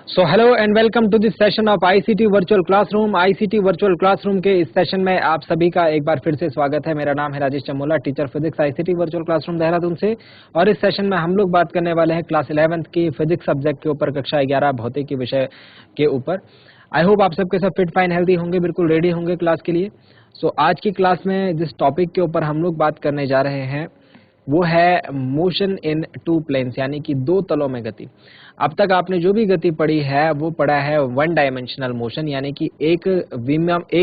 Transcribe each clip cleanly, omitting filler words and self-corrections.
So hello and welcome to this session of ICT virtual classroom. ICT virtual classroom के इस session में आप सभी का एक बार फिर से स्वागत है। मेरा नाम है Rajesh Chamola, teacher physics ICT virtual classroom Dehradun से। और इस सेशन में हम लोग बात करने वाले हैं क्लास 11th की फिजिक्स सब्जेक्ट के ऊपर, कक्षा 11 भौतिकी विषय के ऊपर। आई होप आप सबके सब फिट फाइन हेल्दी होंगे, बिल्कुल रेडी होंगे क्लास के लिए। सो आज की क्लास में जिस टॉपिक के ऊपर हम लोग बात करने जा रहे हैं वो है मोशन इन टू प्लेन्स, यानी कि दो तलों में गति। अब तक आपने जो भी गति पढ़ी है वो पढ़ा है वन डायमेंशनल मोशन, यानी कि एक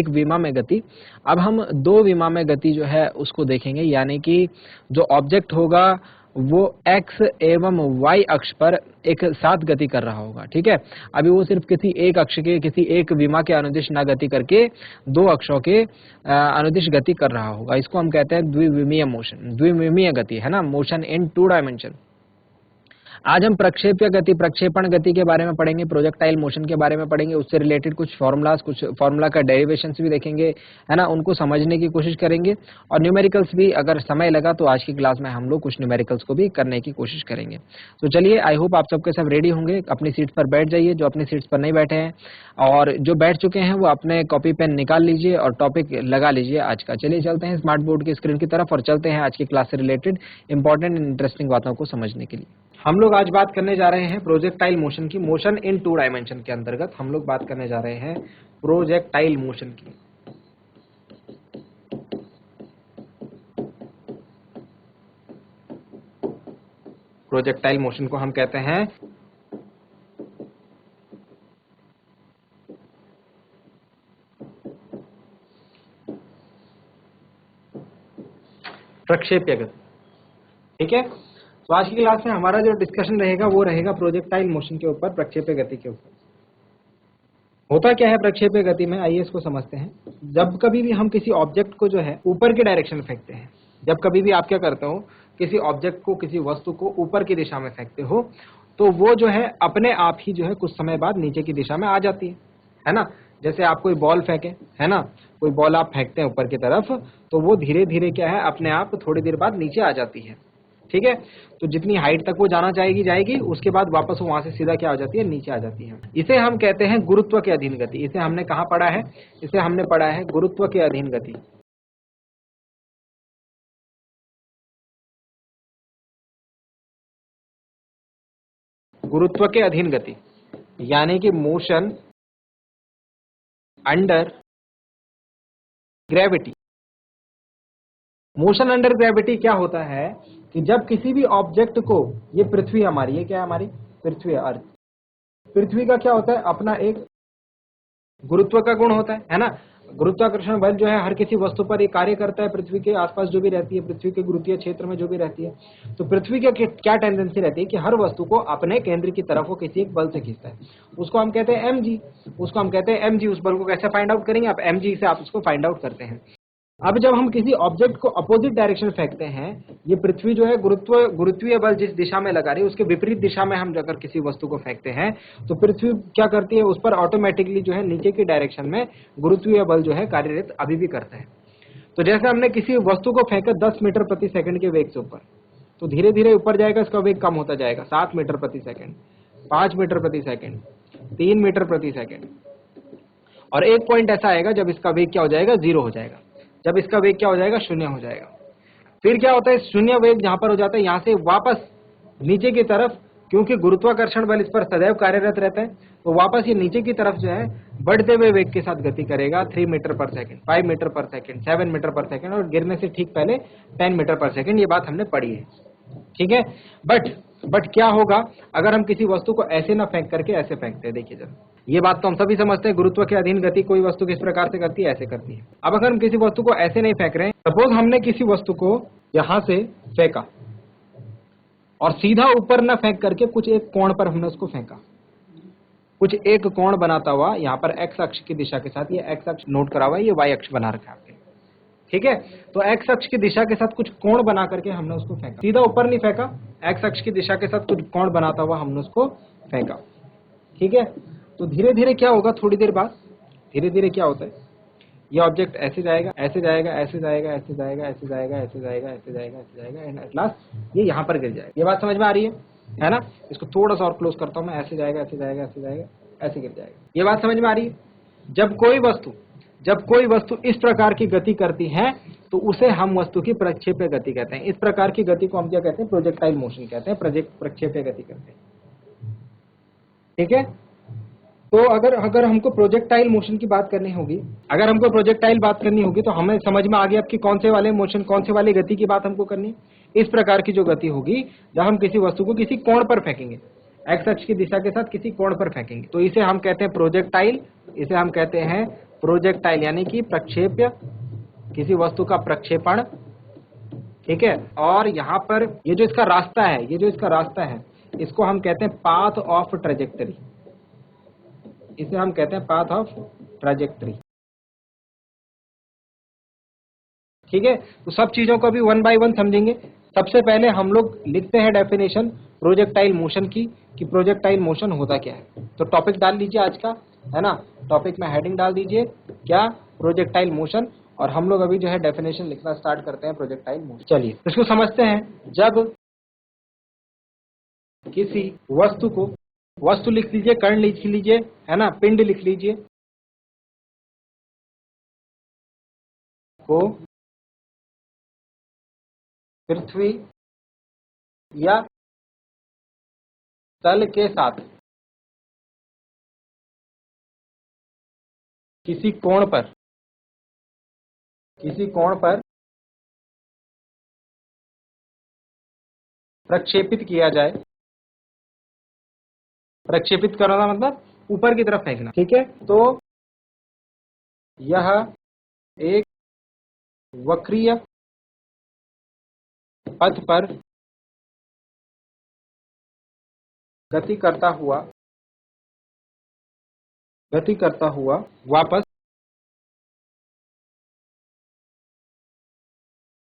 विमा में गति। अब हम दो विमा में गति जो है उसको देखेंगे, यानी कि जो ऑब्जेक्ट होगा वो x एवं y अक्ष पर एक साथ गति कर रहा होगा। ठीक है, अभी वो सिर्फ किसी एक अक्ष के, किसी एक विमा के अनुदिश ना गति करके दो अक्षों के अनुदिश गति कर रहा होगा। इसको हम कहते हैं द्विविमीय मोशन, द्विविमीय गति, है ना, मोशन इन टू डायमेंशन। आज हम प्रक्षेप्य गति, प्रक्षेपण गति के बारे में पढ़ेंगे, प्रोजेक्टाइल मोशन के बारे में पढ़ेंगे, उससे रिलेटेड कुछ फॉर्मूलाज, कुछ फॉर्मूला का डेरिवेशंस भी देखेंगे, है ना, उनको समझने की कोशिश करेंगे। और न्यूमेरिकल्स भी अगर समय लगा तो आज की क्लास में हम लोग कुछ न्यूमेरिकल्स को भी करने की कोशिश करेंगे। तो चलिए, आई होप आप सबके सब रेडी होंगे। अपनी सीट पर बैठ जाइए, जो अपनी सीट्स पर नहीं बैठे हैं, और जो बैठ चुके हैं वो अपने कॉपी पेन निकाल लीजिए और टॉपिक लगा लीजिए आज का। चलिए चलते हैं स्मार्ट बोर्ड की स्क्रीन की तरफ और चलते हैं आज की क्लास से रिलेटेड इंपॉर्टेंट एंड इंटरेस्टिंग बातों को समझने के लिए। हम लोग आज बात करने जा रहे हैं प्रोजेक्टाइल मोशन की। मोशन इन टू डायमेंशन के अंतर्गत हम लोग बात करने जा रहे हैं प्रोजेक्टाइल मोशन की। प्रोजेक्टाइल मोशन को हम कहते हैं प्रक्षेप्य गति। ठीक है, तो आज की क्लास में हमारा जो डिस्कशन रहेगा वो रहेगा प्रोजेक्टाइल मोशन के ऊपर, प्रक्षेप्य गति के ऊपर। होता क्या है प्रक्षेप्य गति में, आइए इसको समझते हैं। जब कभी भी हम किसी ऑब्जेक्ट को जो है ऊपर की डायरेक्शन में फेंकते हैं, जब कभी भी आप क्या करते हो, किसी ऑब्जेक्ट को, किसी वस्तु को ऊपर की दिशा में फेंकते हो, तो वो जो है अपने आप ही जो है कुछ समय बाद नीचे की दिशा में आ जाती है ना। जैसे आप कोई बॉल फेंके, है ना, कोई बॉल आप फेंकते हैं ऊपर की तरफ, तो वो धीरे धीरे क्या है, अपने आप थोड़ी देर बाद नीचे आ जाती है। ठीक है, तो जितनी हाइट तक वो जाना जाएगी, उसके बाद वापस वो वहां से सीधा क्या हो जाती है, नीचे आ जाती है। इसे हम कहते हैं गुरुत्व के अधीन गति। इसे हमने कहां पढ़ा है, इसे हमने पढ़ा है गुरुत्व के अधीन गति। गुरुत्व के अधीन गति यानी कि motion under gravity. Motion under gravity क्या होता है कि जब किसी भी ऑब्जेक्ट को, ये पृथ्वी हमारी, ये क्या है, हमारी पृथ्वी, अर्थ। पृथ्वी का क्या होता है, अपना एक गुरुत्व का गुण होता है ना। गुरुत्वाकर्षण बल जो है हर किसी वस्तु पर एक कार्य करता है, पृथ्वी के आसपास जो भी रहती है, पृथ्वी के गुरुत्वीय क्षेत्र में जो भी रहती है। तो पृथ्वी का क्या टेंडेंसी रहती है कि हर वस्तु को अपने केंद्र की तरफ वो किसी एक बल से खींचता है। उसको हम कहते हैं mg। उस बल को कैसे फाइंड आउट करेंगे, आप mg से आप उसको फाइंड आउट करते हैं। अब जब हम किसी ऑब्जेक्ट को अपोजिट डायरेक्शन फेंकते हैं, ये पृथ्वी जो है गुरुत्वीय बल जिस दिशा में लगा रही है उसके विपरीत दिशा में हम अगर किसी वस्तु को फेंकते हैं, तो पृथ्वी क्या करती है, उस पर ऑटोमेटिकली जो है नीचे की डायरेक्शन में गुरुत्वीय बल जो है कार्यरत अभी भी करता है। तो जैसे हमने किसी वस्तु को फेंका 10 मीटर प्रति सेकंड के वेग से ऊपर, तो धीरे धीरे ऊपर जाएगा, इसका वेग कम होता जाएगा, 7 मीटर प्रति सेकंड, 5 मीटर प्रति सेकंड, 3 मीटर प्रति सेकंड, और एक पॉइंट ऐसा आएगा जब इसका वेग क्या हो जाएगा, 0 हो जाएगा। जब इसका वेग क्या हो जाएगा, 0 हो जाएगा। फिर क्या होता है, शून्य वेग जहां पर हो जाता है, यहां से वापस नीचे की तरफ, क्योंकि गुरुत्वाकर्षण बल इस पर सदैव कार्यरत रहता है, तो वापस ये नीचे की तरफ जो है बढ़ते हुए वेग के साथ गति करेगा। 3 मीटर पर सेकंड, 5 मीटर पर सेकंड, 7 मीटर पर सेकंड, और गिरने से ठीक पहले 10 मीटर पर सेकंड। ये बात हमने पढ़ी है। ठीक है, बट क्या होगा अगर हम किसी वस्तु को ऐसे ना फेंक करके ऐसे फेंकते हैं। देखिए जरा, ये बात तो हम सभी समझते हैं, गुरुत्व के अधीन गति कोई वस्तु किस प्रकार से करती है, ऐसे करती है। अब अगर हम किसी वस्तु को ऐसे नहीं फेंक रहे हैं, सपोज हमने किसी वस्तु को यहां से फेंका और सीधा ऊपर ना फेंक करके कुछ एक कोण पर हमने उसको फेंका, कुछ एक कोण बनाता हुआ, यहाँ पर एक्स अक्ष की दिशा के साथ, ये एक्स अक्ष नोट करा हुआ है, ये वाई अक्ष बना रखा है आपके। ठीक है, तो एक्स अक्ष की दिशा के साथ कुछ कोण बना करके हमने उसको फेंका, सीधा ऊपर नहीं फेंका, एक्स अक्ष की दिशा के साथ कुछ कोण बनाता हुआ हमने उसको फेंका। ठीक है, तो धीरे धीरे क्या होगा, थोड़ी देर बाद धीरे धीरे क्या होता है, ये ऑब्जेक्ट ऐसे जाएगा, ऐसे जाएगा, ऐसे जाएगा, ऐसे जाएगा, ऐसे जाएगा, ऐसे जाएगा, ऐसे जाएगा, ऐसे जाएगा, एंड एट लास्ट ये यहाँ पर गिर जाएगा। ये बात समझ में आ रही है। है ना। इसको थोड़ा सा और क्लोज करता हूं मैं, ऐसे जाएगा, ऐसे जाएगा, ऐसे जाएगा, ऐसे गिर जाएगा। ये बात समझ में आ रही है? जब कोई वस्तु इस प्रकार की गति करती है तो उसे हम वस्तु की प्रक्षेप्य गति कहते हैं। इस प्रकार की गति को हम क्या कहते हैं? प्रोजेक्टाइल मोशन कहते हैं, प्रक्षेप्य गति कहते हैं। ठीक है, तो अगर हमको प्रोजेक्टाइल मोशन की बात करनी होगी, तो हमें समझ में आ गया कि कौन से वाले मोशन, कौन से वाली गति की बात हमको करनी है। इस प्रकार की जो गति होगी जब हम किसी वस्तु को किसी कोण पर फेंकेंगे, एक्स अक्ष की दिशा के साथ किसी कोण पर फेंकेंगे, तो इसे हम कहते हैं प्रोजेक्टाइल। इसे हम कहते हैं प्रोजेक्टाइल, यानी कि प्रक्षेप्य, किसी वस्तु का प्रक्षेपण। ठीक है, और यहाँ पर ये जो इसका रास्ता है, इसको हम कहते हैं पाथ ऑफ ट्रेजेक्टरी। इसे हम कहते हैं पाथ ऑफ ट्रेजेक्टरी। ठीक है, तो सब चीजों को भी वन बाय वन समझेंगे। सबसे पहले हम लोग लिखते हैं डेफिनेशन प्रोजेक्टाइल मोशन की, कि प्रोजेक्टाइल मोशन होता क्या है। तो टॉपिक डाल लीजिए आज का, है ना, टॉपिक में हेडिंग डाल दीजिए क्या, प्रोजेक्टाइल मोशन। और हम लोग अभी जो है डेफिनेशन लिखना स्टार्ट करते हैं प्रोजेक्टाइल मोशन। चलिए इसको समझते हैं। जब किसी वस्तु लिख लीजिए, कण लिख लीजिए, है ना, पिंड लिख लीजिए, को पृथ्वी या तल के साथ किसी कोण पर प्रक्षेपित किया जाए। प्रक्षेपित करना मतलब ऊपर की तरफ फेंकना। ठीक है, तो यह एक वक्रीय पथ पर गति करता हुआ वापस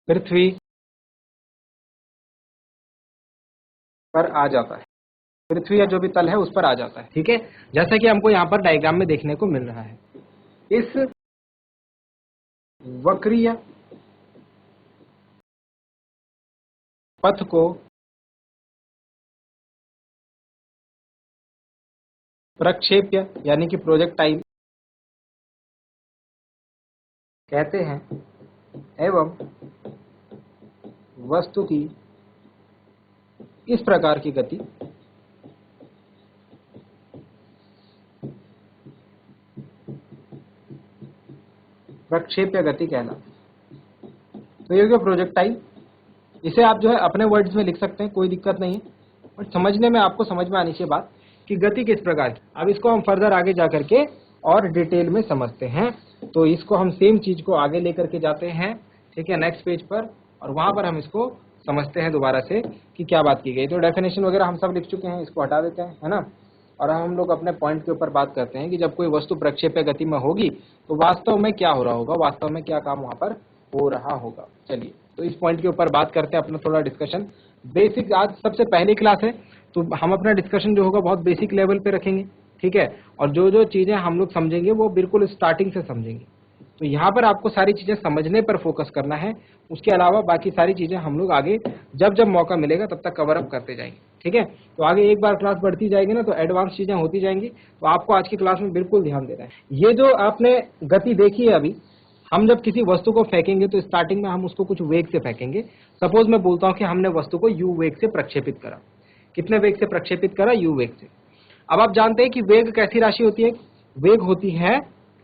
पृथ्वी पर आ जाता है। पृथ्वी या जो भी तल है उस पर आ जाता है। ठीक है, जैसा कि हमको यहाँ पर डायग्राम में देखने को मिल रहा है। इस वक्रीय पथ को प्रक्षेप्य यानी कि प्रोजेक्टाइल कहते हैं, एवं वस्तु की इस प्रकार की गति प्रक्षेप्य गति कहलाती है। तो ये प्रोजेक्टाइल, इसे आप जो है अपने वर्ड्स में लिख सकते हैं, कोई दिक्कत नहीं है, बट समझने में आपको समझ में आनी चाहिए बात कि गति किस प्रकार की। अब इसको हम फर्दर आगे जा करके और डिटेल में समझते हैं। तो इसको हम सेम चीज को आगे लेकर के जाते हैं, ठीक है, नेक्स्ट पेज पर, और वहां पर हम इसको समझते हैं दोबारा से कि क्या बात की गई। तो डेफिनेशन वगैरह हम सब लिख चुके हैं, इसको हटा देते हैं, है ना। और हम लोग अपने पॉइंट के ऊपर बात करते हैं कि जब कोई वस्तु प्रक्षेप्य गति में होगी तो वास्तव में क्या हो रहा होगा, वास्तव में क्या काम वहां पर हो रहा होगा। चलिए तो इस पॉइंट के ऊपर बात करते हैं, अपना थोड़ा डिस्कशन बेसिक। आज सबसे पहली क्लास है तो हम अपना डिस्कशन जो होगा बहुत बेसिक लेवल पे रखेंगे, ठीक है, और जो जो चीजें हम लोग समझेंगे वो बिल्कुल स्टार्टिंग से समझेंगे। तो यहाँ पर आपको सारी चीजें समझने पर फोकस करना है, उसके अलावा बाकी सारी चीजें हम लोग आगे जब जब मौका मिलेगा तब तक कवर अप करते जाएंगे। ठीक है, तो आगे एक बार क्लास बढ़ती जाएगी ना तो एडवांस चीजें होती जाएंगी, तो आपको आज की क्लास में बिल्कुल ध्यान देना है। ये जो आपने गति देखी है अभी, हम जब किसी वस्तु को फेंकेंगे तो स्टार्टिंग में हम उसको कुछ वेग से फेंकेंगे। सपोज मैं बोलता हूं कि हमने वस्तु को u वेग से प्रक्षेपित करा। कितने वेग से प्रक्षेपित करा? u वेग से। अब आप जानते हैं कि वेग कैसी राशि होती है? वेग होती है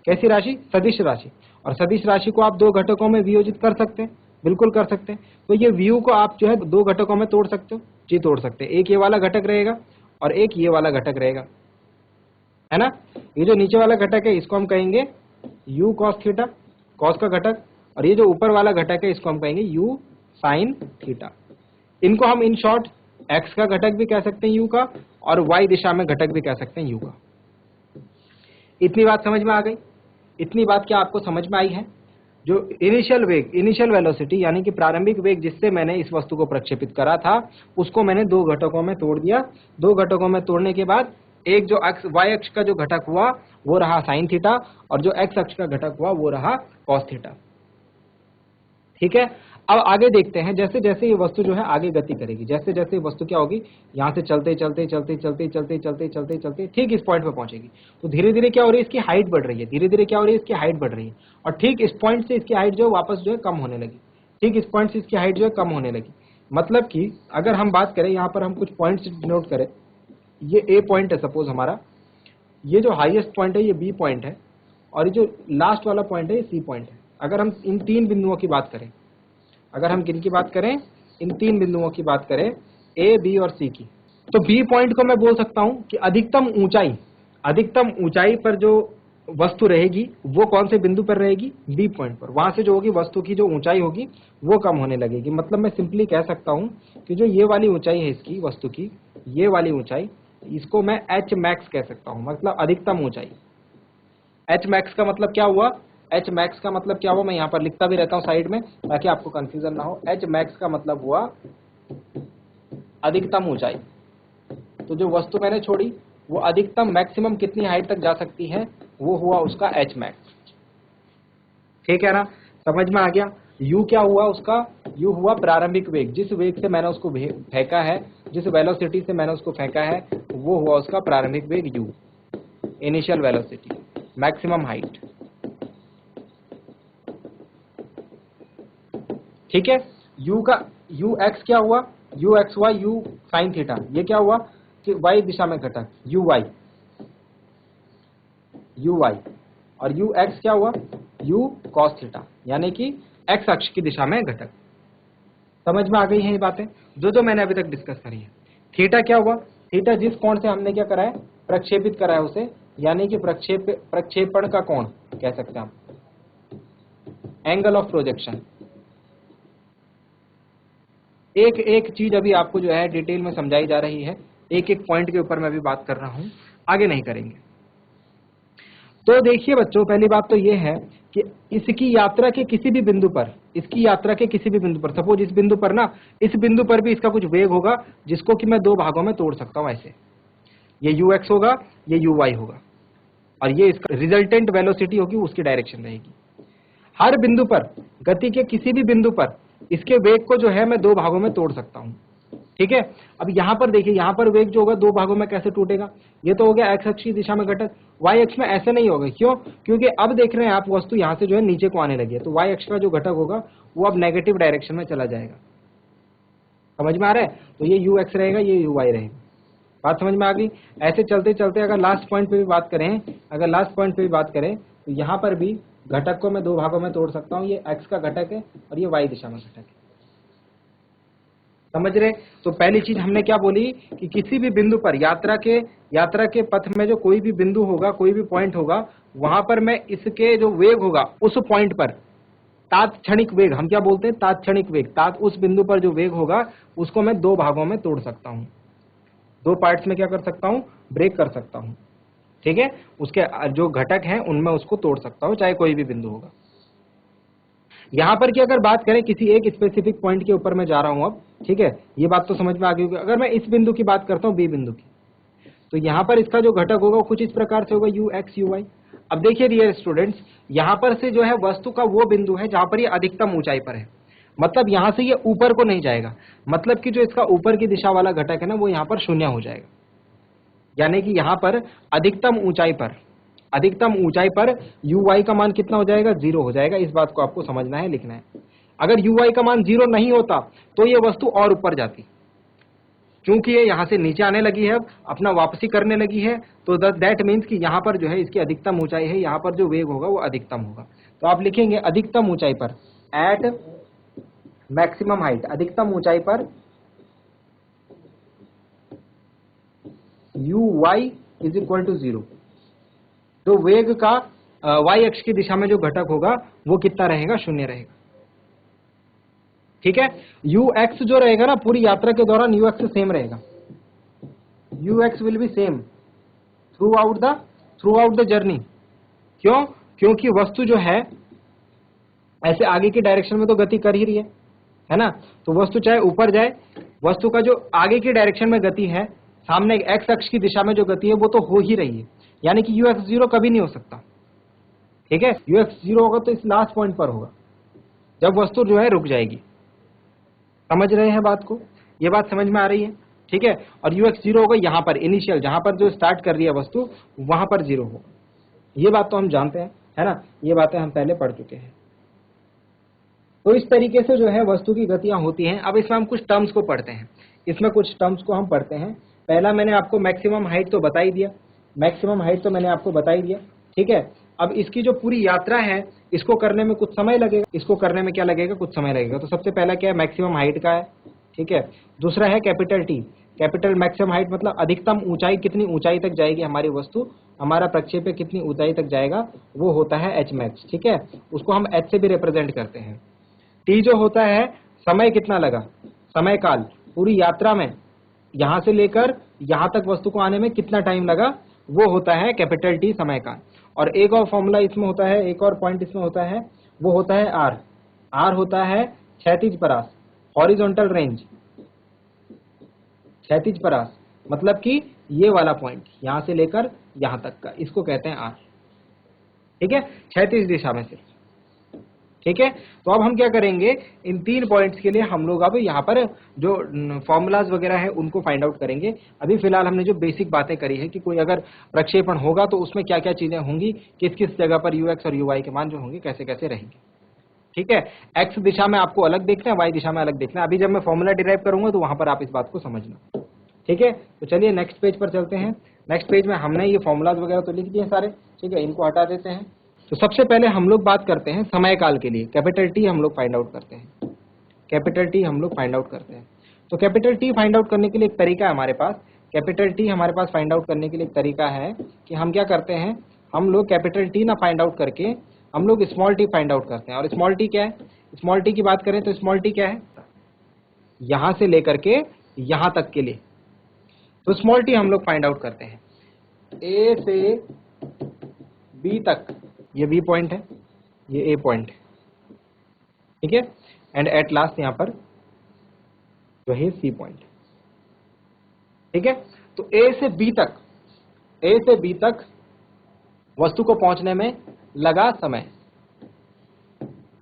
कैसी राशि? सदिश राशि। और सदिश राशि को आप दो घटकों में वियोजित कर सकते हैं, बिल्कुल कर सकते हैं। तो ये v को आप जो है दो घटकों में तोड़ सकते हो, जी तोड़ सकते हैं। एक ये वाला घटक रहेगा और एक ये वाला घटक रहेगा, है ना। ये जो नीचे वाला घटक है इसको हम कहेंगे u cos थीटा, कॉस का घटक, और ये जो ऊपर वाला घटक है इसको हम कहेंगे u sin थीटा। इनको हम इन शॉर्ट x का घटक भी कह सकते हैं u का, और y दिशा में घटक भी कह सकते हैं u का। इतनी बात समझ में आ गई? इतनी बात क्या आपको समझ में आई है? जो इनिशियल वेग, इनिशियल वेलोसिटी यानी कि प्रारंभिक वेग जिससे मैंने इस वस्तु को प्रक्षेपित करा था, उसको मैंने दो घटकों में तोड़ दिया। दो घटकों में तोड़ने के बाद एक जो y अक्ष का जो घटक हुआ वो रहा साइन थीटा, और जो x अक्ष का घटक हुआ वो रहा कॉस थीटा। ठीक है, अब आगे देखते हैं, जैसे जैसे ये वस्तु जो है आगे गति करेगी, जैसे जैसे वस्तु क्या होगी, यहाँ से चलते चलते चलते चलते चलते चलते चलते चलते ठीक इस पॉइंट पे पहुंचेगी, तो धीरे धीरे क्या हो रही है, इसकी हाइट बढ़ रही है, धीरे धीरे क्या हो रही है, इसकी हाइट बढ़ रही है, और ठीक इस पॉइंट से इसकी हाइट जो है वापस जो है कम होने लगी, ठीक इस पॉइंट से इसकी हाइट जो है कम होने लगी। मतलब कि अगर हम बात करें, यहाँ पर हम कुछ पॉइंट्स डिनोट करें, ये ए पॉइंट है सपोज हमारा, ये जो हाईएस्ट पॉइंट है ये बी पॉइंट है, और ये जो लास्ट वाला पॉइंट है ये सी पॉइंट है। अगर हम इन तीन बिंदुओं की बात करें, अगर हम किन की बात करें, इन तीन बिंदुओं की बात करें, ए बी और सी की, तो बी पॉइंट को मैं बोल सकता हूं कि अधिकतम ऊंचाई पर जो वस्तु रहेगी वो कौन से बिंदु पर रहेगी, बी पॉइंट पर। वहां से जो होगी वस्तु की जो ऊंचाई होगी वो कम होने लगेगी। मतलब मैं सिंपली कह सकता हूं कि जो ये वाली ऊंचाई है इसकी वस्तु की, ये वाली ऊंचाई, इसको मैं एच मैक्स कह सकता हूं, मतलब अधिकतम ऊंचाई। एच मैक्स का मतलब क्या हुआ, एच मैक्स का मतलब क्या हुआ, मैं यहाँ पर लिखता भी रहता हूँ साइड में ताकि आपको कंफ्यूजन ना हो। एच मैक्स का मतलब हुआ अधिकतम ऊंचाई। तो जो वस्तु मैंने छोड़ी वो अधिकतम मैक्सिमम कितनी हाइट तक जा सकती है, वो हुआ उसका एच मैक्स। ठीक है ना, समझ में आ गया। यू क्या हुआ उसका, यू हुआ प्रारंभिक वेग, जिस वेग से मैंने उसको फेंका है, जिस वेलोसिटी से मैंने उसको फेंका है वो हुआ उसका प्रारंभिक वेग you, initial velocity, maximum height. ठीक है, u का यू एक्स क्या हुआ, यू एक्स हुआ यू साइन थीटा, ये क्या हुआ कि y दिशा में घटक यू वाई, और यू एक्स क्या हुआ यू कॉस थीटा, यानी कि x अक्ष की दिशा में घटक। समझ में आ गई है ये बातें जो जो मैंने अभी तक डिस्कस करी है। थीटा क्या हुआ, थीटा जिस कोण से हमने क्या करा है, प्रक्षेपित करा है उसे, यानी कि प्रक्षेपण का कोण कह सकते हैं हम, एंगल ऑफ प्रोजेक्शन। एक एक चीज अभी आपको जो है डिटेल में समझाई जा रही है, एक एक पॉइंट के ऊपर मैं भी बात कर रहा हूं, आगे नहीं करेंगे। तो देखिए बच्चों, पहली बात तो ये है कि इसकी यात्रा के किसी भी बिंदु पर, इसकी यात्रा के किसी भी बिंदु पर, सपोज इस बिंदु पर ना, इस बिंदु पर भी इसका कुछ वेग होगा जिसको कि मैं दो भागों में तोड़ सकता हूं ऐसे, ये यू एक्स होगा, ये यू वाई होगा, और ये इसका रिजल्टेंट वेलोसिटी होगी, उसकी डायरेक्शन रहेगी। हर बिंदु पर, गति के किसी भी बिंदु पर इसके वेग को जो है मैं दो भागों में तोड़ सकता हूं। ठीक है, अब यहां पर देखिए, यहां पर वेग जो होगा दो भागों में कैसे टूटेगा, ये तो हो गया एक्स अक्ष की दिशा में घटक, वाई अक्ष में ऐसे नहीं होगा। क्यों, क्योंकि अब देख रहे हैं आप वस्तु यहां से जो है नीचे को आने लगी है, तो वाई अक्ष का जो घटक होगा वो अब नेगेटिव डायरेक्शन में चला जाएगा। समझ में आ रहा है, तो ये यू एक्स रहेगा, ये यू वाई रहेगा। बात समझ में आ गई। ऐसे चलते चलते अगर लास्ट पॉइंट पे भी बात करें, तो यहां पर भी घटक को मैं दो भागों में तोड़ सकता हूं, ये एक्स का घटक है और ये वाई दिशा में घटक है। समझ रहे, तो पहली चीज हमने क्या बोली कि किसी भी बिंदु पर यात्रा के पथ में जो कोई भी बिंदु होगा, कोई भी पॉइंट होगा, वहां पर मैं इसके जो वेग होगा उस पॉइंट पर, तात्क्षणिक वेग हम क्या बोलते हैं, तात्क्षणिक वेग, उस बिंदु पर जो वेग होगा उसको मैं दो भागों में तोड़ सकता हूं, दो पार्ट्स में क्या कर सकता हूं, ब्रेक कर सकता हूं। ठीक है, उसके जो घटक हैं उनमें उसको तोड़ सकता हूं, चाहे कोई भी बिंदु होगा। यहां पर की अगर बात करें किसी एक स्पेसिफिक पॉइंट के ऊपर मैं जा रहा हूं अब, ठीक है, ये बात तो समझ में आ गई होगी। अगर मैं इस बिंदु की बात करता हूं, बी बिंदु की, तो यहां पर इसका जो घटक होगा वो कुछ इस प्रकार से होगा, यू एक्स यू वाई। अब देखिए डियर स्टूडेंट्स, यहां पर से जो है वस्तु का वो बिंदु है जहां पर ये अधिकतम ऊंचाई पर है, मतलब यहां से ये ऊपर को नहीं जाएगा, मतलब कि जो इसका ऊपर की दिशा वाला घटक है ना वो यहां पर शून्य हो जाएगा। यानी कि यहां पर अधिकतम ऊंचाई पर यू वाई का मान कितना हो जाएगा, 0 हो जाएगा। इस बात को आपको समझना है, लिखना है। अगर यू वाई का मान 0 नहीं होता तो ये वस्तु और ऊपर जाती, क्योंकि ये यहां से नीचे आने लगी है, अब अपना वापसी करने लगी है, तो दैट मीन्स कि यहां पर जो है इसकी अधिकतम ऊंचाई है, यहां पर जो वेग होगा वो अधिकतम होगा। तो आप लिखेंगे अधिकतम ऊंचाई पर, एट मैक्सिमम हाइट, अधिकतम ऊंचाई पर u y is equal to 0, जो वेग का वाई अक्ष की दिशा में जो घटक होगा वो कितना रहेगा, शून्य रहेगा। ठीक है, यू एक्स जो रहेगा ना पूरी यात्रा के दौरान यू एक्स सेम रहेगा, you x will be same through out the journey. क्यों, क्योंकि वस्तु जो है ऐसे आगे की डायरेक्शन में तो गति कर ही रही है ना, तो वस्तु चाहे ऊपर जाए, वस्तु का जो आगे की डायरेक्शन में गति है, सामने एक्स अक्ष की दिशा में जो गति है वो तो हो ही रही है, यानी कि यू एक्स 0 कभी नहीं हो सकता। ठीक है, यू एक्स 0 होगा तो इस लास्ट पॉइंट पर होगा जब वस्तु जो है रुक जाएगी। समझ रहे हैं बात को? ये बात समझ में आ रही है? ठीक है। और ux 0 होगा यहाँ पर इनिशियल, जहां पर जो स्टार्ट कर रही है वस्तु वहां पर 0 होगा। ये बात तो हम जानते हैं, है ना, ये बातें हम पहले पढ़ चुके हैं। तो इस तरीके से जो है वस्तु की गतियां होती हैं। अब इसमें हम कुछ टर्म्स को पढ़ते हैं, इसमें कुछ टर्म्स को हम पढ़ते हैं। पहला मैंने आपको मैक्सिमम हाइट तो बता ही दिया, मैक्सिमम हाइट तो मैंने आपको बता ही दिया, ठीक है। अब इसकी जो पूरी यात्रा है इसको करने में कुछ समय लगेगा, इसको करने में क्या लगेगा, कुछ समय लगेगा। तो सबसे पहला क्या है, मैक्सिमम हाइट का है, ठीक है। दूसरा है capital T, capital maximum height मतलब अधिकतम ऊंचाई, कितनी ऊंचाई तक जाएगी हमारी वस्तु, हमारा प्रक्षेप्य कितनी ऊंचाई तक जाएगा, वो होता है एच मैक्स, ठीक है। उसको हम एच से भी रिप्रेजेंट करते हैं। टी जो होता है समय कितना लगा, समय काल, पूरी यात्रा में यहां से लेकर यहां तक वस्तु को आने में कितना टाइम लगा, वो होता है कैपिटल टी, समय काल। और एक और फॉर्मूला इसमें होता है, एक और पॉइंट इसमें होता है, वो होता है आर। आर होता है क्षैतिज परास, हॉरिजॉन्टल रेंज, क्षैतिज परास मतलब कि ये वाला पॉइंट यहां से लेकर यहां तक का, इसको कहते हैं आर, ठीक है, क्षैतिज दिशा में सिर्फ, ठीक है। तो अब हम क्या करेंगे, इन 3 पॉइंट्स के लिए हम लोग अब यहाँ पर जो फॉर्मूलाज वगैरह है उनको फाइंड आउट करेंगे। अभी फिलहाल हमने जो बेसिक बातें करी है कि कोई अगर प्रक्षेपण होगा तो उसमें क्या क्या चीजें होंगी, किस किस जगह पर ux और uy के मान जो होंगे कैसे कैसे रहेंगे, ठीक है। x दिशा में आपको अलग देखना है, y दिशा में अलग देखना है। अभी जब मैं फॉर्मूला डिराइव करूंगा तो वहां पर आप इस बात को समझना, ठीक है। तो चलिए नेक्स्ट पेज पर चलते हैं। नेक्स्ट पेज में हमने ये फॉर्मूलाज वगैरह तो लिख दिए सारे, ठीक है, इनको हटा देते हैं। तो सबसे पहले हम लोग बात करते हैं समय काल के लिए, कैपिटल टी हम लोग फाइंड आउट करते हैं, कैपिटल टी हम लोग फाइंड आउट करते हैं। तो कैपिटल टी फाइंड आउट करने के लिए एक तरीका है हमारे पास, कैपिटल टी हमारे पास फाइंड आउट करने के लिए एक तरीका है कि हम क्या करते हैं, हम लोग कैपिटल टी ना फाइंड आउट करके हम लोग स्मॉल टी फाइंड आउट करते हैं। और स्मॉल टी क्या है, स्मॉल टी की बात करें तो स्मॉल टी क्या है, यहां से लेकर के यहां तक के लिए। तो स्मॉल टी हम लोग फाइंड आउट करते हैं ए से बी तक, ये बी पॉइंट है, ये ए पॉइंट है, ठीक है। एंड एट लास्ट यहां पर जो है सी पॉइंट, ठीक है। तो ए से बी तक, ए से बी तक वस्तु को पहुंचने में लगा समय,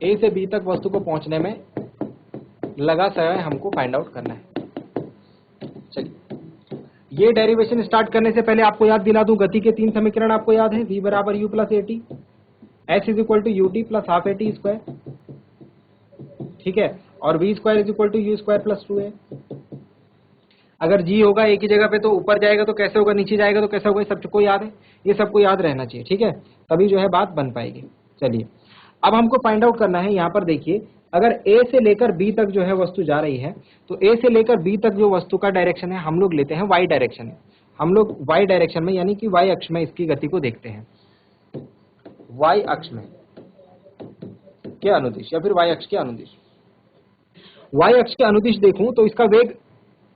ए से बी तक वस्तु को पहुंचने में लगा समय हमको फाइंड आउट करना है। चलिए ये डेरिवेशन स्टार्ट करने से पहले आपको याद दिला दूं, गति के 3 समीकरण आपको याद है, v बराबर u plus at, s is equal to u t plus half a t square, ठीक है, और v square is equal to you square plus 2a। अगर g होगा एक ही जगह पे तो ऊपर जाएगा तो कैसे होगा, नीचे जाएगा तो कैसे होगा, ये सबको याद है, ये सबको याद रहना चाहिए, ठीक है, तभी जो है बात बन पाएगी। चलिए अब हमको फाइंड आउट करना है, यहां पर देखिए अगर a से लेकर b तक जो है वस्तु जा रही है तो a से लेकर b तक जो वस्तु का डायरेक्शन है हम लोग लेते हैं y डायरेक्शन में, हम लोग y डायरेक्शन में यानी कि y अक्ष में इसकी गति को देखते हैं, y अक्ष में के अनुदिश या फिर y अक्ष के अनुदिश। y अक्ष के अनुदिश देखूं तो इसका वेग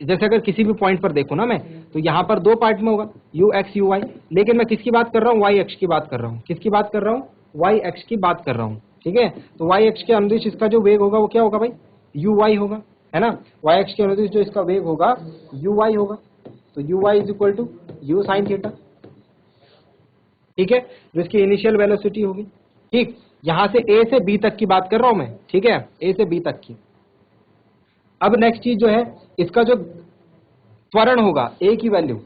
जैसे अगर किसी भी पॉइंट पर देखूं ना मैं, तो यहां पर 2 पार्ट में होगा ux uy, लेकिन मैं किसकी बात कर रहा हूं, y अक्ष की बात कर रहा हूं, किसकी बात कर रहा हूं, y अक्ष की बात कर रहा हूं, ठीक है। तो y अक्ष के अनुदिश इसका जो वेग होगा वो क्या होगा भाई, uy होगा, है ना। y अक्ष के अनुदिश जो इसका वेग होगा uy होगा, तो uy is equal to u sine theta, ठीक है, जो इसकी इनिशियल वेलोसिटी होगी, ठीक। यहां से a से b तक की बात कर रहा हूं मैं, ठीक है, a से b तक की। अब नेक्स्ट चीज जो है इसका जो त्वरण होगा a की वैल्यू,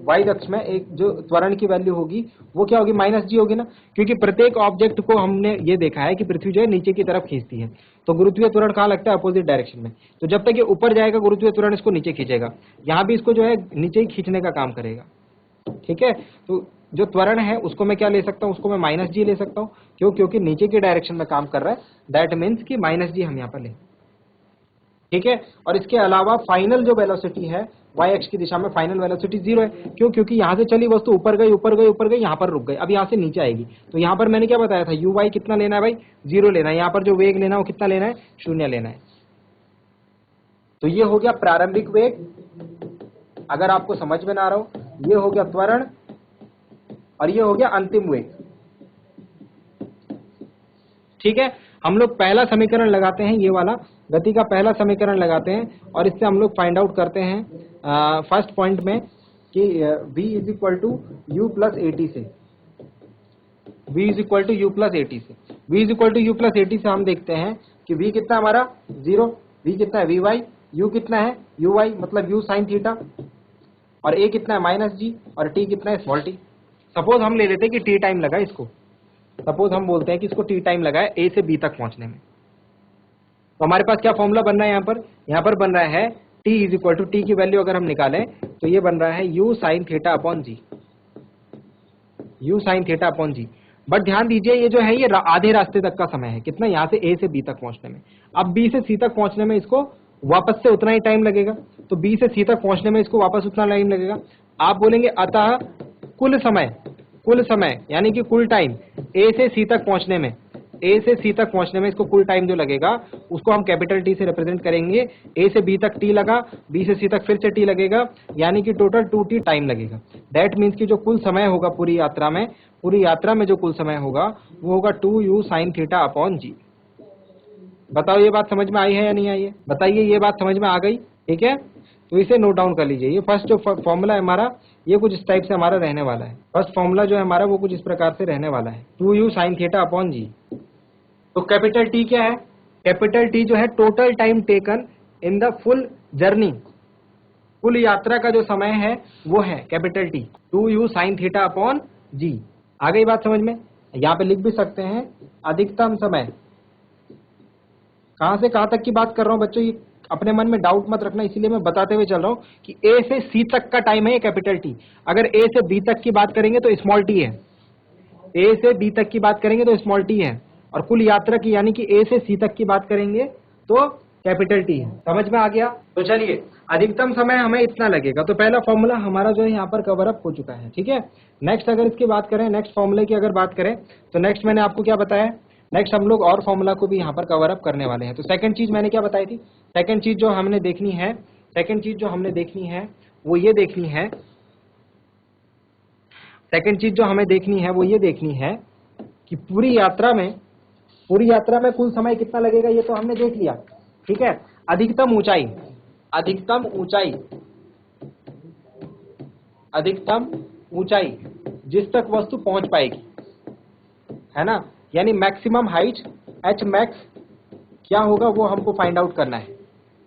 y अक्ष में एक जो त्वरण की वैल्यू होगी वो क्या होगी, माइनस जी होगी ना, क्योंकि प्रत्येक ऑब्जेक्ट को हमने ये देखा है कि पृथ्वी जो है नीचे की तरफ खींचती है, तो गुरुत्वीय त्वरण कहाँ लगता है, अपोजिट डायरेक्शन में। तो जब तक ये ऊपर जाएगा गुरुत्वीय त्वरण इसको नीचे खींचेगा, यहाँ भी इसको जो है नीचे ही खींचने का काम करेगा, ठीक है। तो जो त्वरण है उसको मैं क्या ले सकता हूँ, उसको मैं माइनस जी ले सकता हूँ, क्यों, क्योंकि नीचे के डायरेक्शन में काम कर रहा है, दैट मीन्स कि माइनस जी हम यहाँ पर लें, ठीक है। और इसके अलावा फाइनल जो वेलोसिटी है y अक्ष की दिशा में फाइनल वेलोसिटी 0 है, क्यों, क्योंकि यहां से चली वस्तु ऊपर गई ऊपर गई ऊपर गई, यहां पर रुक गई, अब यहां से नीचे आएगी, तो यहां पर मैंने क्या बताया था, uy कितना लेना है भाई, 0 लेना है, यहां पर जो वेग लेना है वो कितना लेना है, 0 लेना है। तो ये हो गया प्रारंभिक वेग, अगर आपको समझ में ना रहा हो, ये हो गया त्वरण और ये हो गया अंतिम वेग, ठीक है। हम लोग पहला समीकरण लगाते हैं, ये वाला गति का पहला समीकरण लगाते हैं और इससे हम लोग फाइंड आउट करते हैं फर्स्ट पॉइंट में कि v is equal to u plus at से, v is equal to u plus at से, v is equal to u plus at से हम देखते हैं कि v कितना हमारा 0, v कितना है vy, u कितना है uy मतलब u sin थीटा, और a कितना है माइनस जी, और t कितना है स्मॉल t। सपोज हम ले लेते हैं कि t टाइम लगा इसको, सपोज हम बोलते हैं कि इसको t टाइम लगा है a से b तक पहुंचने में, तो हमारे पास क्या फॉर्मूला बन रहा है यहाँ पर बन रहा है t is equal to, t की वैल्यू अगर हम निकालें तो ये बन रहा है u sin theta upon g, u sin theta upon g. But ध्यान दीजिए ये जो है ये आधे रास्ते तक का समय है, कितना, यहाँ से a से b तक पहुंचने में। अब b से c तक पहुंचने में इसको वापस से उतना ही टाइम लगेगा, तो b से c तक पहुंचने में इसको वापस उतना टाइम लगेगा। आप बोलेंगे अतः कुल समय यानी कि कुल टाइम a से c तक पहुंचने में, a से c तक पहुंचने में इसको कुल टाइम जो लगेगा उसको हम कैपिटल T से रिप्रेजेंट करेंगे। a से b तक t लगा, b से c तक फिर से t लगेगा, यानी कि टोटल 2t टाइम लगेगा। दैट मीन्स कि जो कुल समय होगा पूरी यात्रा में जो कुल समय होगा वो होगा 2u sin थीटा अपॉन जी। बताओ ये बात समझ में आई है या नहीं आई है? बताइए ये बात समझ में आ गई? ठीक है, तो इसे नोट डाउन कर लीजिए। ये फर्स्ट जो फॉर्मूला है हमारा ये कुछ इस टाइप से हमारा रहने वाला है। फर्स्ट फॉर्मूला जो है हमारा वो कुछ इस प्रकार से रहने वाला है, 2u sin theta upon G. तो कैपिटल T क्या है? कैपिटल T जो है total time taken in the full journey, कुल यात्रा का जो समय है वो है capital T, 2u sin theta upon G. आ गई बात समझ में? यहाँ पे लिख भी सकते हैं अधिकतम समय। कहां से कहां तक की बात कर रहा हूं बच्चों, ये अपने मन में डाउट मत रखना, इसीलिए मैं बताते हुए चल रहा हूं कि A से C तक का टाइम है ये कैपिटल T। अगर A से B तक की बात करेंगे तो स्मॉल t है, A से B तक की बात करेंगे तो स्मॉल t है, और कुल यात्रा की यानी कि A से C तक की बात करेंगे तो कैपिटल T है। समझ में आ गया? तो चलिए अधिकतम समय हमें इतना लगेगा, तो पहला फॉर्मूला हमारा जो है यहाँ पर कवर अप हो चुका है। ठीक है, नेक्स्ट अगर इसकी बात करें, नेक्स्ट फॉर्मूले की अगर बात करें तो नेक्स्ट मैंने आपको क्या बताया, नेक्स्ट हम लोग और फॉर्मूला को भी यहाँ पर कवर अप करने वाले हैं। तो सेकंड चीज मैंने क्या बताई थी, सेकंड चीज जो हमने देखनी है वो ये देखनी है, सेकंड चीज जो हमें देखनी है वो ये देखनी है कि पूरी यात्रा में कुल समय कितना लगेगा, ये तो हमने देख लिया। ठीक है, अधिकतम ऊंचाई जिस तक वस्तु पहुंच पाएगी, है ना, यानी मैक्सिमम हाइट एच मैक्स क्या होगा वो हमको फाइंड आउट करना है।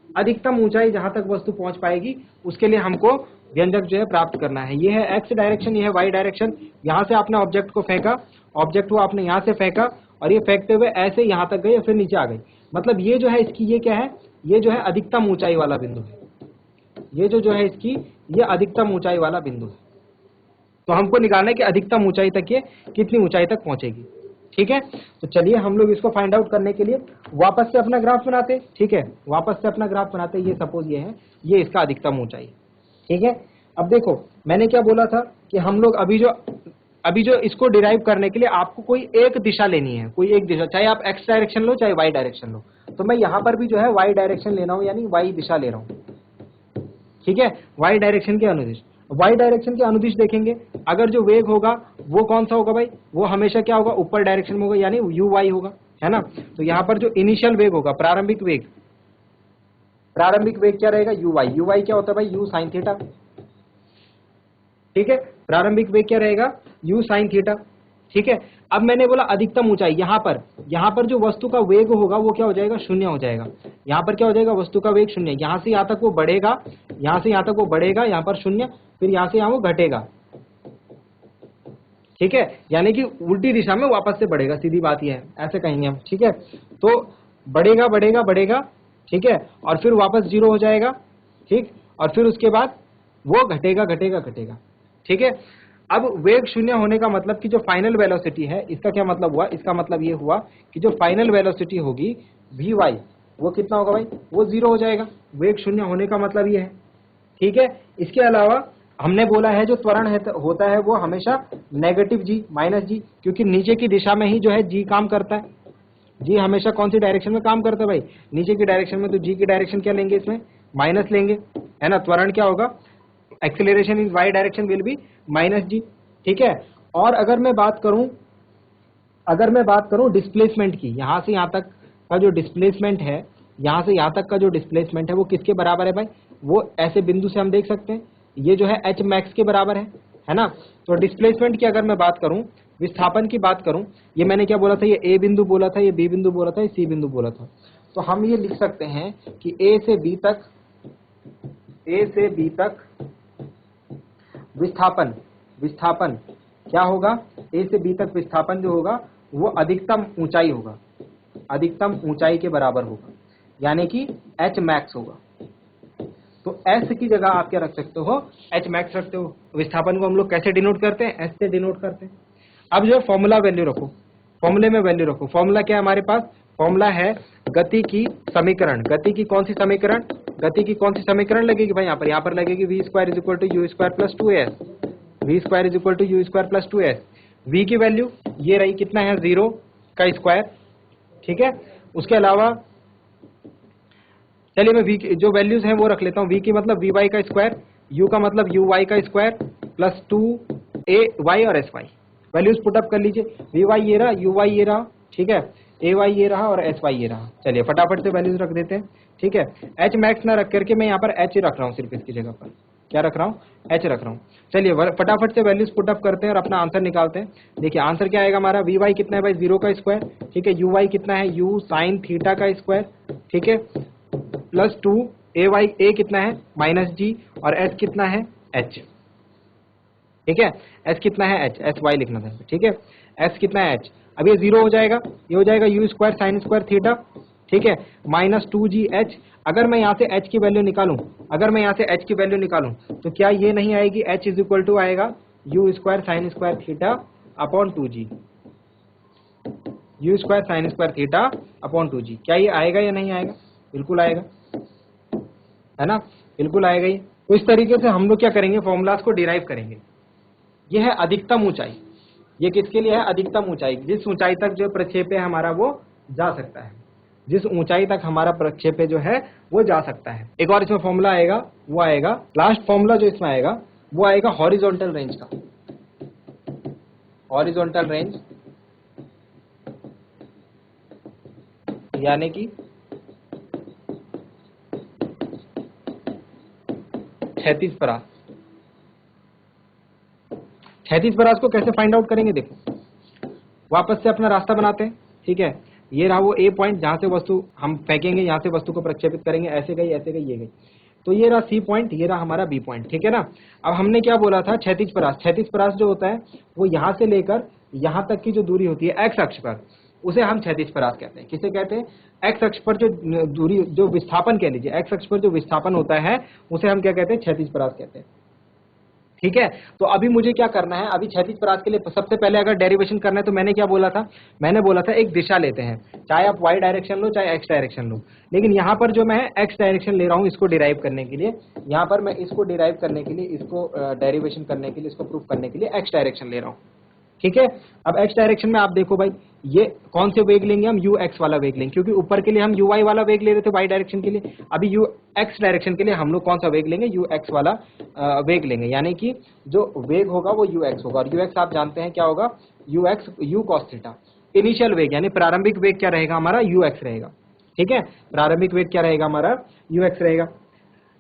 अधिकतम ऊंचाई जहां तक वस्तु पहुंच पाएगी उसके लिए हमको व्यंजक जो है प्राप्त करना है। ये है एक्स डायरेक्शन, ये है वाई डायरेक्शन। यहां से आपने ऑब्जेक्ट को फेंका, ऑब्जेक्ट को आपने यहां से फेंका और ये फेंकते हुए ऐसे यहां तक गई और फिर नीचे आ गई। मतलब ये जो है इसकी ये क्या है, ये जो है अधिकतम ऊंचाई वाला बिंदु है। ये जो है इसकी ये अधिकतम ऊंचाई वाला बिंदु है। तो हमको निकालना है कि अधिकतम ऊंचाई तक ये कितनी ऊंचाई तक पहुंचेगी। ठीक है, तो चलिए हम लोग इसको फाइंड आउट करने के लिए वापस से अपना ग्राफ बनाते। ठीक है, वापस से अपना ग्राफ बनाते। ये सपोज ये है, ये इसका अधिकतम ऊंचाई। ठीक है, अब देखो मैंने क्या बोला था कि हम लोग अभी जो इसको डिराइव करने के लिए आपको कोई एक दिशा लेनी है, कोई एक दिशा, चाहे आप एक्स डायरेक्शन लो चाहे वाई डायरेक्शन लो। तो मैं यहां पर भी जो है वाई डायरेक्शन ले रहा हूं, यानी वाई दिशा ले रहा हूं। ठीक है, वाई डायरेक्शन के अनुदिश, वाई डायरेक्शन के अनुदिश देखेंगे अगर जो वेग होगा वो कौन सा होगा भाई, वो हमेशा क्या होगा, ऊपर डायरेक्शन में होगा, यानी यू वाई होगा, है ना। तो यहाँ पर जो इनिशियल वेग होगा, प्रारंभिक वेग क्या रहेगा, यू वाई क्या होता है भाई, यू साइन थीटा। ठीक है, प्रारंभिक वेग क्या रहेगा, यू साइन थीटा। ठीक है, अब मैंने बोला अधिकतम ऊंचाई, यहाँ पर जो वस्तु का वेग होगा वो क्या हो जाएगा, शून्य हो जाएगा। यहाँ पर क्या हो जाएगा, वस्तु का वेग शून्य, यहाँ से यहाँ तक वो बढ़ेगा, यहाँ से यहाँ तक वो बढ़ेगा, यहाँ पर शून्य, फिर यहाँ से यहाँ वो घटेगा। ठीक है, यानी कि उल्टी दिशा में वापस से बढ़ेगा, सीधी बात यह है, ऐसे कहेंगे हम। ठीक है, तो बढ़ेगा बढ़ेगा बढ़ेगा, ठीक है, और फिर वापस जीरो हो जाएगा। ठीक, और फिर उसके बाद वो घटेगा घटेगा घटेगा। ठीक है, अब वेग शून्य होने का मतलब कि जो फाइनल वेलोसिटी है, इसका क्या मतलब हुआ, इसका मतलब ये हुआ कि जो फाइनल वेलोसिटी होगी वी वाई वो कितना होगा भाई, वो जीरो हो जाएगा। वेग शून्य होने का मतलब ये है। ठीक है, इसके अलावा हमने बोला है जो त्वरण होता है वो हमेशा नेगेटिव जी माइनस जी, क्योंकि नीचे की दिशा में ही जो है जी काम करता है। जी हमेशा कौन सी डायरेक्शन में काम करता है भाई, नीचे की डायरेक्शन में। तो जी की डायरेक्शन क्या लेंगे, इसमें माइनस लेंगे, है ना। त्वरण क्या होगा, acceleration in Y direction will be minus G. ठीक है, और अगर मैं बात करूं डिस्प्लेसमेंट की, यहां से यहां तक का जो डिस्प्लेसमेंट है, यहां से यहां तक का जो डिस्प्लेसमेंट है वो किसके बराबर है भाई, वो ऐसे बिंदु से हम देख सकते हैं, ये जो है एच मैक्स के बराबर है ना। तो डिस्प्लेसमेंट की अगर मैं बात करूं, विस्थापन की बात करूं, ये मैंने क्या बोला था, ये ए बिंदु बोला था, ये बी बिंदु बोला था, ये सी बिंदु बोला था। तो हम ये लिख सकते हैं कि ए से बी तक विस्थापन क्या होगा, ए से बी तक विस्थापन जो होगा वो अधिकतम ऊंचाई होगा, अधिकतम ऊंचाई के बराबर होगा, यानी कि एच मैक्स होगा। तो एस की जगह आप क्या रख सकते हो, एच मैक्स रखते हो। विस्थापन को हम लोग कैसे डिनोट करते हैं, एस से डिनोट करते हैं। अब जो फॉर्मूला वैल्यू रखो, फॉर्मूले में वैल्यू रखो। फॉर्मूला क्या है हमारे पास, फॉर्मूला है गति की समीकरण। गति की कौन सी समीकरण, गति की कौन सी समीकरण लगेगी भाई, यहाँ पर लगेगी v square is equal to you square plus 2s, v square is equal to you square plus 2s। v की वैल्यू ये रही, कितना है, 0 का स्क्वायर, ठीक है। उसके अलावा चलिए मैं v जो वैल्यूज हैं वो रख लेता हूँ। v की मतलब vy का स्क्वायर, u का मतलब uy का स्क्वायर प्लस 2ay और sy। वैल्यूज पुटअप कर लीजिए, vy ये रहा, uy ये रहा, ठीक है, ay ये रहा और sy ये रहा। चलिए फटाफट से वैल्यूज रख देते हैं, ठीक है। h मैक्स ना रख करके मैं यहाँ पर h रख रहा हूँ, सिर्फ इसकी जगह पर क्या रख रहा हूँ, h रख रहा हूँ। चलिए फटाफट से वैल्यूज पुटअप करते हैं और अपना आंसर निकालते हैं। देखिए आंसर क्या आएगा हमारा, vy कितना है भाई, 0 का स्क्वायर, ठीक है, uy कितना है, u साइन थीटा का स्क्वायर, ठीक है, प्लस 2 ay, a कितना है -g और s कितना है h, ठीक है, s कितना है h, sy लिखना था, ठीक है, s कितना है h। अब ये 0 हो जाएगा, ये हो जाएगा u square sine square theta, ठीक है, -2gh। अगर मैं यहाँ से h की वैल्यू निकालूं, अगर मैं यहाँ से h की वैल्यू निकालूं तो क्या ये नहीं आएगी, h इज इक्वल टू आएगा u square sine square theta upon 2g, u square sine square theta upon 2g। क्या ये आएगा या नहीं आएगा, बिल्कुल आएगा, है ना, बिल्कुल आएगा ये। तो इस तरीके से हम लोग क्या करेंगे, फॉर्मूलाज को डिराइव करेंगे। ये है अधिकतम ऊंचाई, ये किसके लिए है, अधिकतम ऊंचाई, जिस ऊंचाई तक जो प्रक्षेप है हमारा वो जा सकता है, जिस ऊंचाई तक हमारा प्रक्षेप जो है वो जा सकता है। एक और इसमें फॉर्मूला आएगा, वो आएगा लास्ट फॉर्मूला जो इसमें आएगा वो आएगा हॉरिजॉन्टल रेंज का। हॉरिजॉन्टल रेंज यानी कि क्षैतिज परास। क्षैतिज परास को कैसे फाइंड आउट करेंगे, देखो वापस से अपना रास्ता बनाते हैं, ठीक है। ये रहा वो ए पॉइंट जहां से वस्तु हम फेंकेंगे, यहां से वस्तु को प्रक्षेपित करेंगे, ऐसे गई, ये गई। तो ये रहा सी पॉइंट, ये रहा हमारा बी पॉइंट, ठीक है ना। अब हमने क्या बोला था, क्षैतिज परास। क्षैतिज परास जो होता है वो यहां से लेकर यहां तक की जो दूरी होती है एक्स अक्ष पर, उसे हम क्षैतिज परास कहते हैं। किसे कहते हैं, एक्स अक्ष पर जो दूरी, जो विस्थापन कह लीजिए, एक्स अक्ष पर जो विस्थापन होता है उसे हम क्या कहते हैं, क्षैतिज परास कहते हैं, ठीक है। तो अभी मुझे क्या करना है, अभी क्षैतिज परास के लिए सबसे पहले अगर डेरिवेशन करना है तो मैंने क्या बोला था, मैंने बोला था एक दिशा लेते हैं, चाहे आप वाई डायरेक्शन लो चाहे एक्स डायरेक्शन लो, लेकिन यहाँ पर जो मैं एक्स डायरेक्शन ले रहा हूँ इसको डिराइव करने के लिए, यहाँ पर मैं इसको डिराइव करने के लिए, इसको डेरिवेशन करने के लिए, इसको प्रूव करने के लिए एक्स डायरेक्शन ले रहा हूँ, ठीक है। अब एक्स डायरेक्शन में आप देखो भाई, ये कौन से वेग लेंगे हम, यू एक्स वाला वेग लेंगे, क्योंकि ऊपर के लिए हम यू वाई वाला वेग ले रहे थे वाई डायरेक्शन के लिए। अभी यू एक्स डायरेक्शन के लिए हम लोग कौन सा वेग लेंगे, यू एक्स वाला वेग लेंगे, यानी कि जो वेग होगा वो यू एक्स होगा। और यू एक्स आप जानते हैं क्या होगा, you x you cos theta. Initial वेग यानी प्रारंभिक वेग क्या रहेगा हमारा, यू एक्स रहेगा, ठीक है। प्रारंभिक वेग क्या रहेगा हमारा, यू एक्स रहेगा।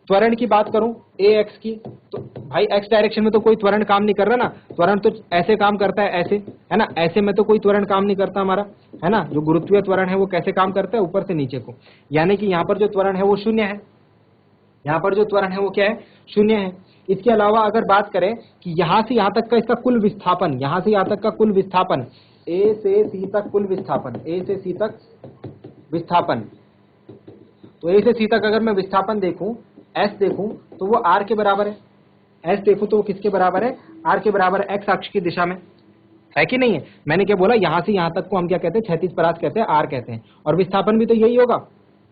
त्वरण की बात करूं ए एक्स की, तो भाई एक्स डायरेक्शन में तो कोई त्वरण काम नहीं कर रहा ना, त्वरण तो ऐसे काम करता है, ऐसे, है ना, ऐसे में तो कोई त्वरण काम नहीं करता हमारा, है ना। जो गुरुत्वीय त्वरण है वो कैसे काम करता है, ऊपर से नीचे को, यानी कि यहाँ पर जो त्वरण है वो शून्य है, यहाँ पर जो त्वरण है वो क्या है, शून्य है। इसके अलावा अगर बात करें कि यहाँ से यहाँ तक का इसका कुल विस्थापन, यहाँ से यहाँ तक का कुल विस्थापन, ए से सी तक कुल विस्थापन, ए से सी तक विस्थापन, तो ए से सी तक अगर मैं विस्थापन देखूं, एस देखूं तो वो आर के बराबर है। एस देखूं तो वो किसके बराबर है, आर के बराबर है, एक्स अक्ष की दिशा में, है कि नहीं है। मैंने क्या बोला, यहां से यहां तक को हम क्या कहते हैं, क्षैतिज परास कहते हैं, आर कहते हैं। और विस्थापन भी तो यही होगा,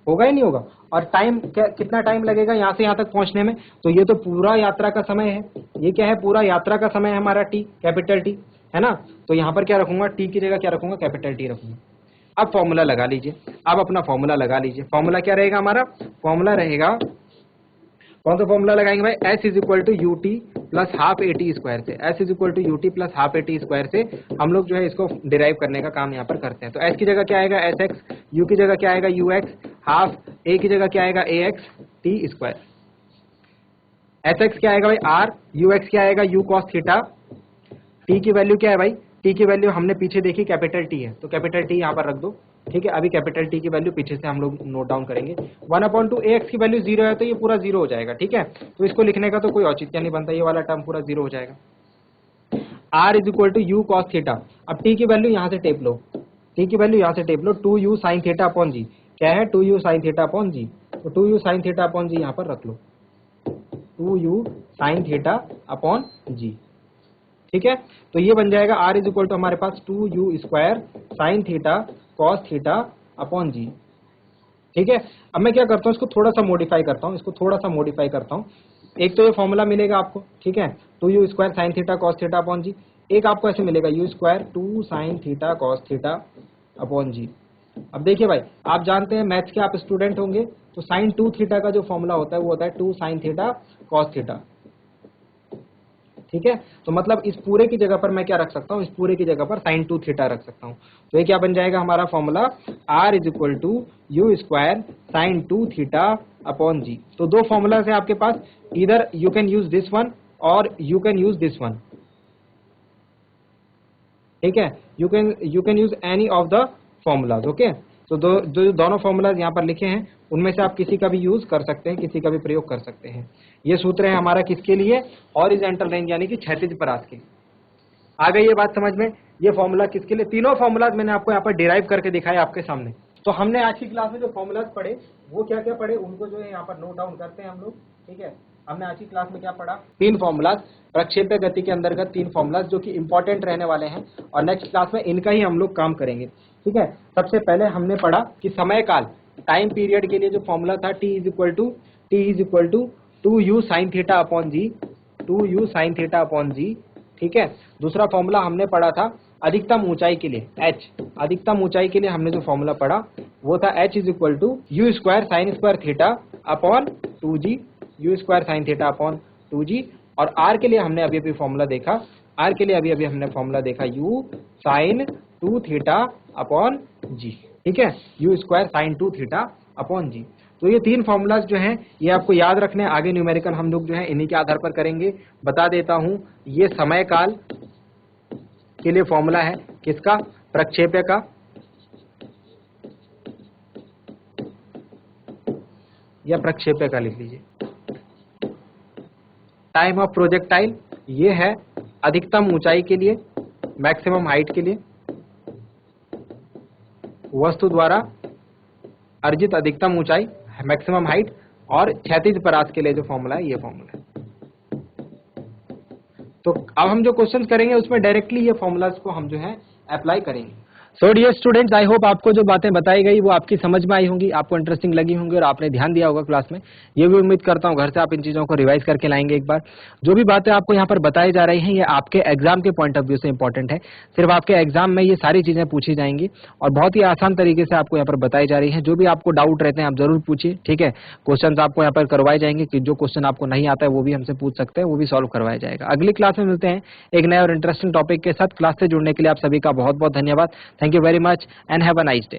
होगा ही नहीं होगा। और टाइम कितना टाइम लगेगा यहां से यहां तक पहुंचने में, तो ये तो पूरा यात्रा का समय है। ये क्या है, पूरा यात्रा का समय है हमारा टी, कैपिटल टी, है ना। तो यहाँ पर क्या रखूंगा, टी की जगह क्या रखूंगा, कैपिटल टी रखूंगा। अब फॉर्मूला लगा लीजिए, अब अपना फॉर्मूला लगा लीजिए। फॉर्मूला क्या रहेगा हमारा, फॉर्मूला रहेगा, कौन सा फॉर्मूला लगाएंगे भाई, s is equal to u t plus half a t square से, s is equal to u t plus half a t square से हम लोग जो है इसको डिराइव करने का काम यहाँ पर करते हैं। तो s की जगह क्या आएगा एस एक्स, u की जगह क्या आएगा यू एक्स, हाफ a की जगह क्या आएगा A X T square, S X क्या आएगा भाई आर, यू एक्स क्या आएगा यू कॉस थीटा, t की वैल्यू क्या है भाई, t की वैल्यू हमने पीछे देखी कैपिटल टी है, तो कैपिटल टी यहाँ पर रख दो, ठीक है, अभी कैपिटल टी की वैल्यू पीछे से हम लोग नोट डाउन करेंगे। 1/2 ax की वैल्यू 0 है तो ये पूरा 0 हो जाएगा। ठीक है, तो इसको लिखने का तो कोई औचित्य नहीं बनता, ये वाला टर्म पूरा 0 हो जाएगा। r is equal to u cos theta. अब t की वैल्यू यहाँ से टेप लो, t की वैल्यू यहाँ से टेप लो, 2u sine theta upon g. क्या है? 2u sine theta upon G. तो 2u साइन थीटा अपॉन जी यहाँ पर रख लो, 2u sine theta upon G. ठीक है, तो ये बन जाएगा r इज इक्वल टू हमारे पास 2u square sine theta cos theta upon G. ठीक है, अब मैं क्या करता हूँ, इसको थोड़ा सा मॉडिफाई करता हूँ, इसको थोड़ा सा मॉडिफाई करता हूँ। एक तो ये फॉर्मूला मिलेगा आपको, ठीक है, 2u square sine theta cos theta upon G. एक आपको ऐसे मिलेगा u square 2 sine theta cos theta upon G. अब देखिए भाई, आप जानते हैं मैथ्स के आप स्टूडेंट होंगे, तो साइन 2 थीटा का जो फॉर्मूला होता है वो होता है 2 साइन थीटा कॉस थीटा। ठीक है, तो मतलब इस पूरे की जगह पर मैं क्या रख सकता हूँ, इस पूरे की जगह पर साइन 2 थीटा रख सकता हूँ। तो ये क्या बन जाएगा हमारा formula, r is equal to you square sine 2 theta upon G. तो दो फॉर्मूला है आपके पास, इधर you can use this one और you can use this one. ठीक है, you can use any of the formulas. Okay, तो दोनों फॉर्मूलाज यहाँ पर लिखे हैं, उनमें से आप किसी का भी यूज कर सकते हैं, किसी का भी प्रयोग कर सकते हैं। ये सूत्र है हमारा किसके लिए, हॉरिजॉन्टल रेंज यानी कि क्षैतिज परास के। आ गई ये बात समझ में, ये फॉर्मूला किसके लिए, तीनों फॉर्मूलाज मैंने आपको यहाँ पर डिराइव करके दिखाए आपके सामने। तो हमने आज की क्लास में जो फॉर्मूलाज पढ़े वो क्या क्या पढ़े, उनको जो है यहाँ पर नोट डाउन करते हैं हम लोग। ठीक है, हमने आज की क्लास में क्या पढ़ा, 3 फॉर्मूलाज, प्रक्षेप्य गति के अंतर्गत 3 फॉर्मूलाज जो कि इंपॉर्टेंट रहने वाले हैं, और नेक्स्ट क्लास में इनका ही हम लोग काम करेंगे। ठीक है, सबसे पहले हमने पढ़ा कि समय काल, टाइम पीरियड के लिए जो फॉर्मूला था t is equal to 2u sine theta upon G, 2u sine theta upon G. ठीक है, दूसरा फॉर्मूला हमने पढ़ा था अधिकतम ऊंचाई के लिए h, अधिकतम ऊंचाई के लिए हमने जो फॉर्मूला पढ़ा वो था h is equal to you square sine square theta upon 2g, u square sine theta upon 2g। और r के लिए हमने अभी अभी फॉर्मूला देखा, r के लिए अभी अभी हमने फॉर्मूला देखा u sine 2 theta upon g। ठीक है, u square sine 2 theta upon g। तो ये 3 फॉर्मूलाज जो हैं ये आपको याद रखने हैं, आगे न्यूमेरिकल हम लोग जो है इन्हीं के आधार पर करेंगे। बता देता हूं, ये समय काल के लिए फॉर्मूला है किसका, प्रक्षेप्य का, या प्रक्षेप्य का लिख लीजिए। टाइम ऑफ प्रोजेक्टाइल ये है अधिकतम ऊंचाई के लिए, मैक्सिमम हाइट के लिए, वस्तु द्वारा अर्जित अधिकतम ऊंचाई मैक्सिमम हाइट, और क्षैतिज परास के लिए जो फॉर्मूला है ये फॉर्मूला है। तो अब हम जो क्वेश्चन करेंगे उसमें डायरेक्टली ये फॉर्मूलाज को हम जो है अप्लाई करेंगे। So dear students, I hope आपको जो बातें बताई गई वो आपकी समझ में आई होंगी, आपको इंटरेस्टिंग लगी होंगी और आपने ध्यान दिया होगा क्लास में। ये भी उम्मीद करता हूँ घर से आप इन चीजों को रिवाइज करके लाएंगे एक बार। जो भी बातें आपको यहाँ पर बताई जा रही हैं ये आपके एग्जाम के पॉइंट ऑफ व्यू से इंपॉर्टेंट है, सिर्फ आपके एग्जाम में ये सारी चीजें पूछी जाएंगी और बहुत ही आसान तरीके से आपको यहाँ पर बताई जा रही है। जो भी आपको डाउट रहते हैं आप जरूर पूछिए। ठीक है, क्वेश्चन आपको यहाँ पर करवाए जाएंगे, कि जो क्वेश्चन आपको नहीं आता है वो भी हमसे पूछ सकते हैं, वो भी सॉल्व करवाया जाएगा। अगली क्लास में मिलते हैं एक नए और इंटरेस्टिंग टॉपिक के साथ। क्लास से जुड़ने के लिए आप सभी का बहुत बहुत धन्यवाद। Thank you very much and have a nice day.